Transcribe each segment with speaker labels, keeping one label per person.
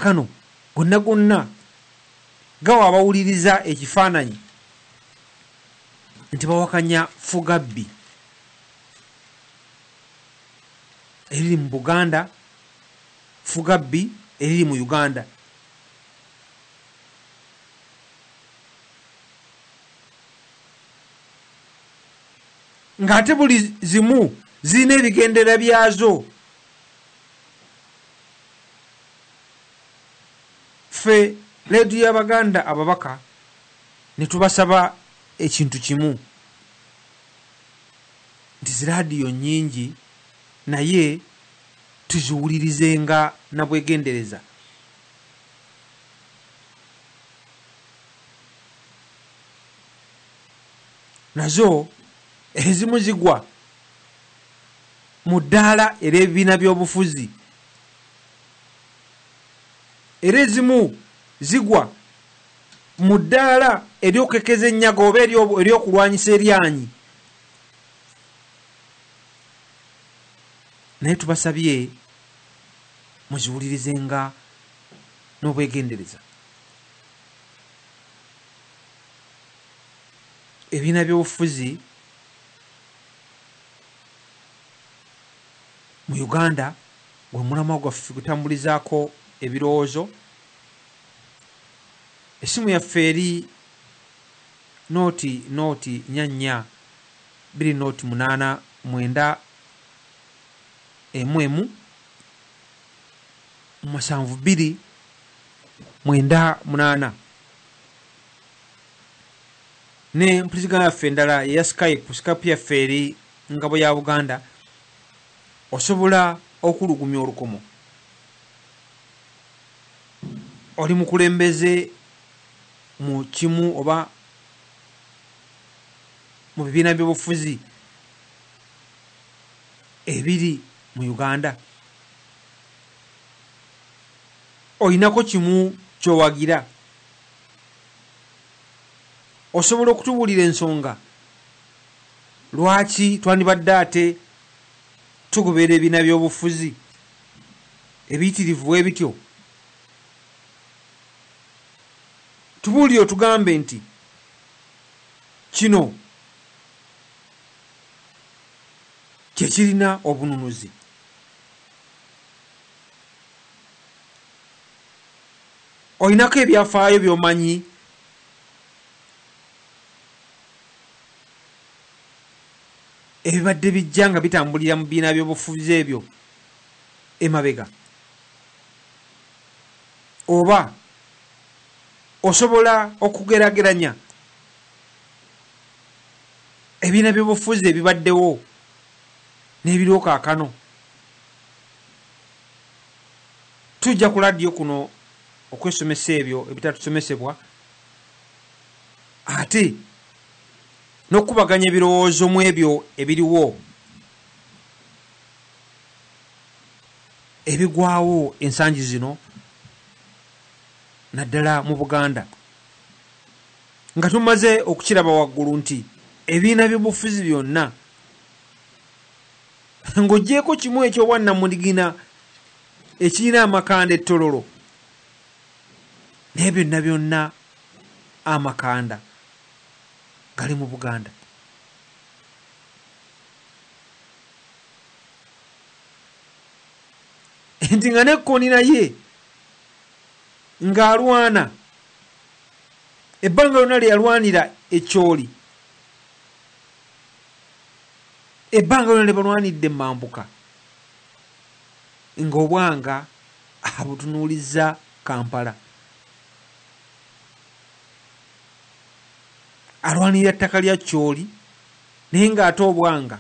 Speaker 1: kaakano gonna gonna gawa abawuliriza ekifaananyi nti bawakanya Fugabbi eriri mu Buganda, Fugabbi eriri mu Uganda. Ng'ate buli zimu zirina ebigendera byazo. Ffe leediyo y'Abaganda ababaka ne tubasaba ekintu kimu nti ziraadiyo nnyingi naye tuziwulirizenga nabwegendereza. Nazo ezimu zigwa mu ddaala ery'ebibiina by'obufuzi, era ezimu zigwa mu ddaala ery'okukekeza ennyaga oba ery'okulwanyisa eryanyi. Naye tubasabye muziwulirizenga n'obwegendereza. Ebibiina by'obufuzi mu Uganda gwe mulamwa gwaffe gutambulizaako ebirowoozo. Essimu yaffe eri nooti 44 208 9 11 72 98 ne mpulizigana yaffe endala eya Skype yaffe eri ngabo ya Buganda. Osobola okulugumya olukomo, oli mukulembeze mu kimu oba mu bibiina by'obufuzi ebiri mu Uganda, olinako kimu kyowagira, osobola okutubuulira ensonga lwaki twandibadde ate tugoberera ebibiina by'obufuzi ebiyitirivu bwe bityo. Tubuulire otugambe nti kino kye kirina obununuzi. Olinako ebyafaayo by'omanyi ebibadde bijja nga bitambulira mu bibiina by'obufuzi ebyo emabega, oba osobola okugerageranya ebibiina by'obufuzi ebibaddewo n'ebiriwo kaakano. Tujja ku laadiyo kuno okwesomesa ebyo ebitatusomesebwa, ate n'okubaganya ebirowoozo mu ebyo ebiriwo ebigwawo ensangi zino naddala mu Buganda, nga tumaze okukiraba waggulu nti ebibiina by'obufuzi byonna ng'oggyeko kimu eky'obwannamunigina ekirina amakanda ettololo, naye byonna byonna amakanda gali mu Buganda. Nti nga nekkoni naye ng'alwana ebbanga lyonna lye yalwanira ekyoli, ebbanga lyonna lye balwanidde Mambuka, ng'obwanga abutunuuliza Kampala. Alwanirira ttaka lya Kyoli naye ng'ate obwanga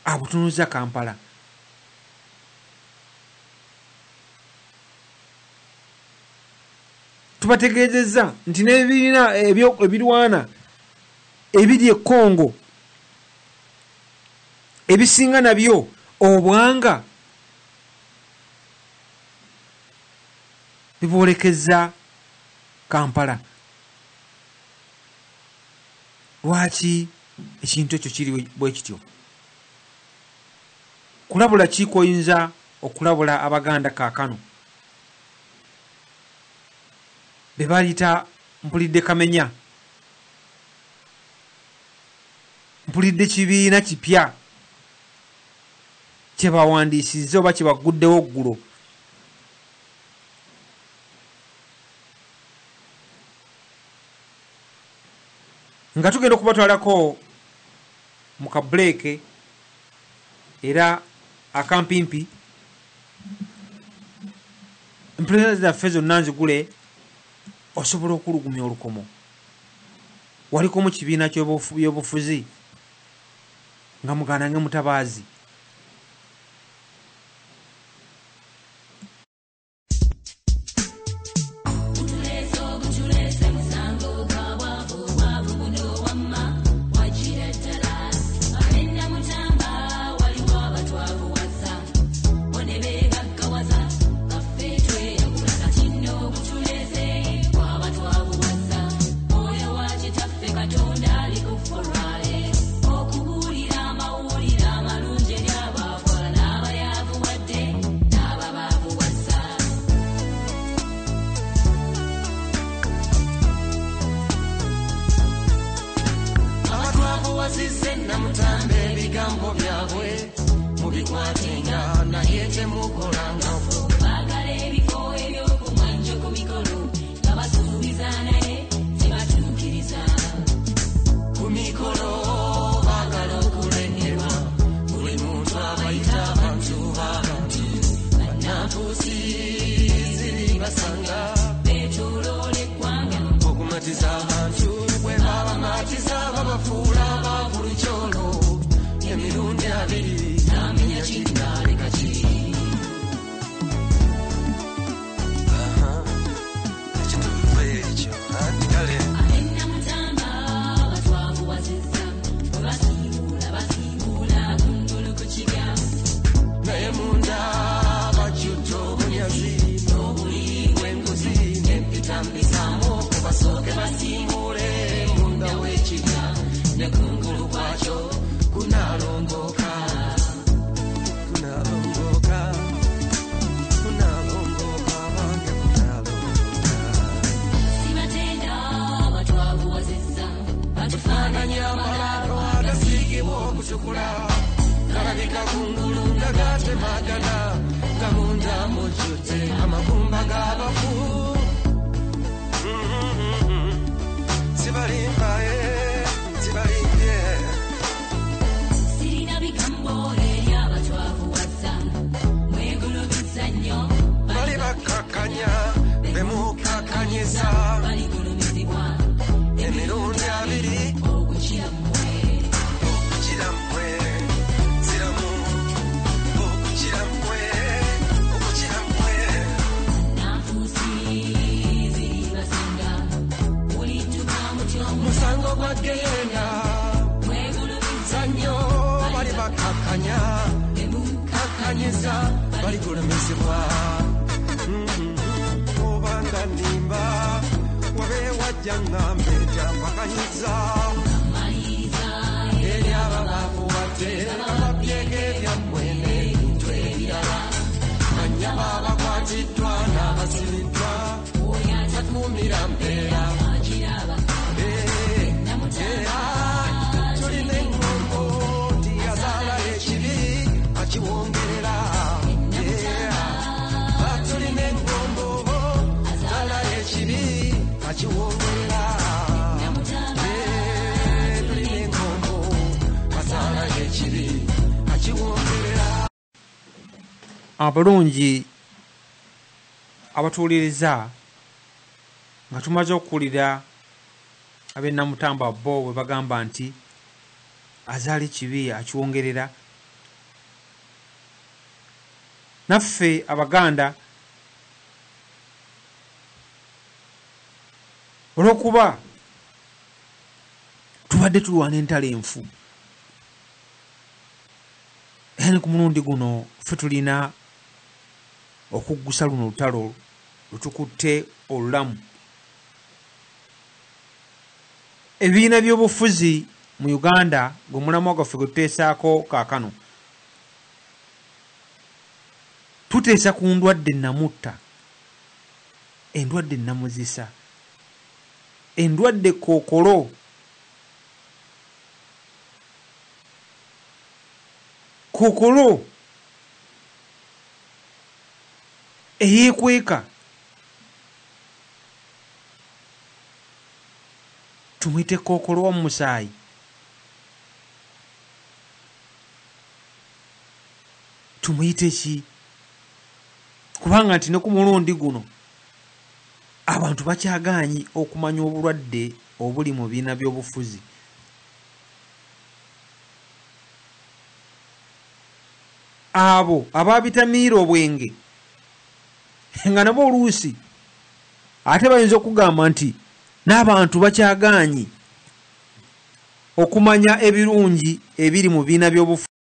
Speaker 1: abutunuuliza Kampala. Tubategeezezza nti n'ebibiina ebirwana ebiri e Congo ebisinga nabyo obwanga bibwolekeza Kampala. Lwaki ekintu ekyo kiri bwe kityo? Kulabula ki k'oyinza okulabula Abaganda kaakano be bayita mpulidde kamenya, mpulidde kibiina kipya kye bawandiisizza oba kye baguddewo oggulo. Nga tugenda okubatwalako mu kabuleeke era akampimpi, empuliziganya zaffe zonna nzigule osobola okulugumya olukomo. Waliko mu kibiina ky'ebyobufuzi nga muganda nge Mutabaazi. Abalungi abatuuliriza nga tumaze okuwulira ab'e Namutamba bo bwe bagamba nti azaala ekibi akiwongerera. Naffe Abaganda olw'okuba tubadde tulwana entalo enfu, era ne ku mulundi guno ffe tulina okuggusa luno olutalo lutukutte olulamu. Ebibiina by'obufuzi mu Uganda gwe mulamwa gwaffe gwe tuteesaako kaakano, tuteesa ku ndwadde namutta, endwadde namuzisa endwadde kookolo kookolo eyeekweka tumuyite kookolo wa mu musaayi tumuyite ki kubanga nti ne ku mulundi guno abantu bakyagaanyi okumanya obulwadde obuli mu bibiina by'obufuzi. Abo abaabitamiira obwenge nga nabo oluusi ate bayinza okugamba nti n'abantu bakyagaanyi okumanya ebirungi ebiri mu bibiina by'obufuzi.